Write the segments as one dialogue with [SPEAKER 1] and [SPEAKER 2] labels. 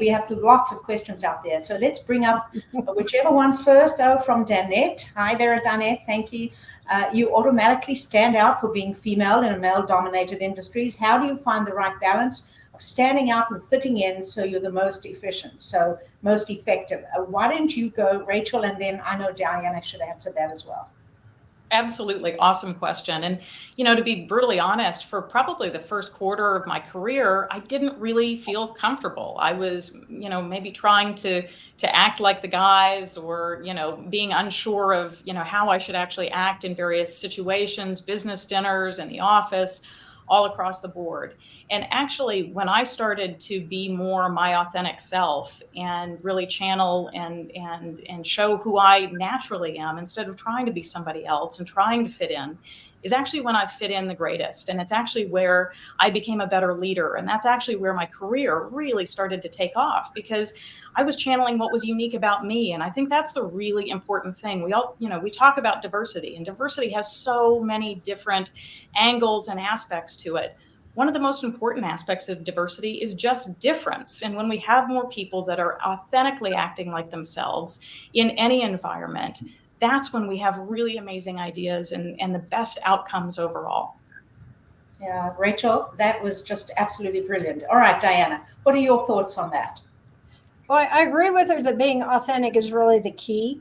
[SPEAKER 1] we have lots of questions out there. So let's bring up whichever one's first. Oh, from Danette. Hi there, Danette. Thank you. You automatically stand out for being female in a male-dominated industries. How do you find the right balance of standing out and fitting in so you're the most efficient, so most effective? Why don't you go, Rachel, and then I know Diana should answer that as well.
[SPEAKER 2] Absolutely. Awesome question. And, to be brutally honest, for probably the first quarter of my career, I didn't really feel comfortable. I was, maybe trying to act like the guys, or, being unsure of, how I should actually act in various situations, business dinners, in the office, all across the board. And actually, when I started to be more my authentic self and really channel and show who I naturally am, instead of trying to be somebody else and trying to fit in, is actually when I fit in the greatest. And it's actually where I became a better leader. And that's actually where my career really started to take off, because I was channeling what was unique about me. And I think that's the really important thing. We all, we talk about diversity, and diversity has so many different angles and aspects to it. One of the most important aspects of diversity is just difference. And when we have more people that are authentically acting like themselves in any environment, that's when we have really amazing ideas and the best outcomes overall.
[SPEAKER 1] Yeah, Rachel, that was just absolutely brilliant. All right, Diana, what are your thoughts on that?
[SPEAKER 3] Well, I agree with her that being authentic is really the key.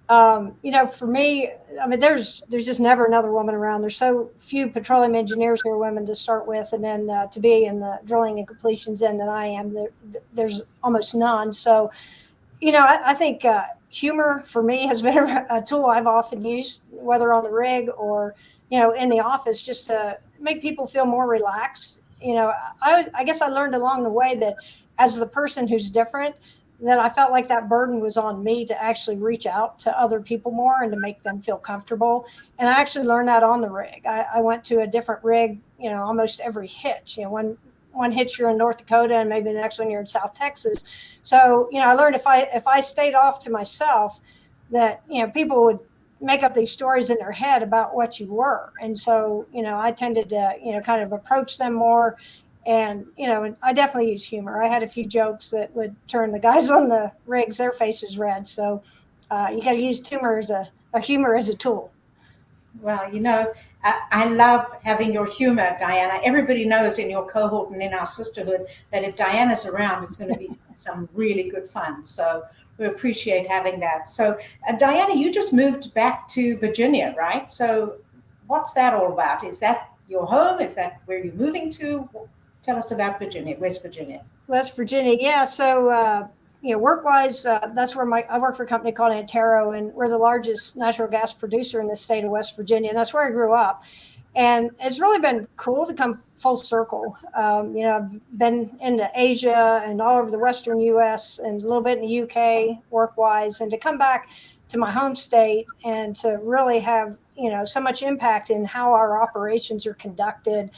[SPEAKER 3] For me, I mean, there's just never another woman around. There's so few petroleum engineers who are women to start with, and then to be in the drilling and completions end that I am, there's almost none. So, I think humor for me has been a tool I've often used, whether on the rig or, in the office, just to make people feel more relaxed. I guess I learned along the way that as the person who's different, that I felt like that burden was on me to actually reach out to other people more and to make them feel comfortable. And I actually learned that on the rig. I went to a different rig, almost every hitch. One hitch you're in North Dakota, and maybe the next one you're in South Texas. So, I learned if I stayed off to myself, that, people would make up these stories in their head about what you were. And so, I tended to, kind of approach them more. And, I definitely use humor. I had a few jokes that would turn the guys on the rigs, their faces red. So you got to use humor as a tool.
[SPEAKER 1] Well, I love having your humor, Diana. Everybody knows in your cohort and in our sisterhood that if Diana's around, it's going to be some really good fun. So we appreciate having that. So, Diana, you just moved back to Virginia, right? So what's that all about? Is that your home? Is that where you're moving to? Tell us about Virginia, West Virginia.
[SPEAKER 3] West Virginia, yeah. So, work-wise, that's where I work for a company called Antero, and we're the largest natural gas producer in the state of West Virginia, and that's where I grew up. And it's really been cool to come full circle. I've been into Asia and all over the Western U.S. and a little bit in the U.K. work-wise, and to come back to my home state and to really have, so much impact in how our operations are conducted,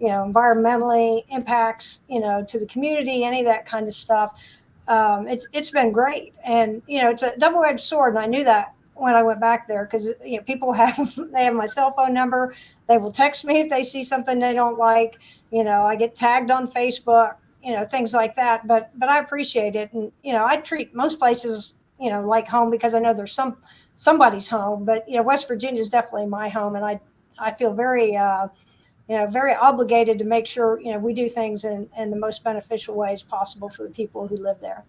[SPEAKER 3] environmentally impacts, to the community, any of that kind of stuff. It's been great. And, it's a double-edged sword. And I knew that when I went back there, because, people they have my cell phone number. They will text me if they see something they don't like. I get tagged on Facebook, things like that. But I appreciate it. And, I treat most places, like home, because I know there's somebody's home. But, West Virginia is definitely my home. And I feel very, very obligated to make sure, we do things in the most beneficial ways possible for the people who live there.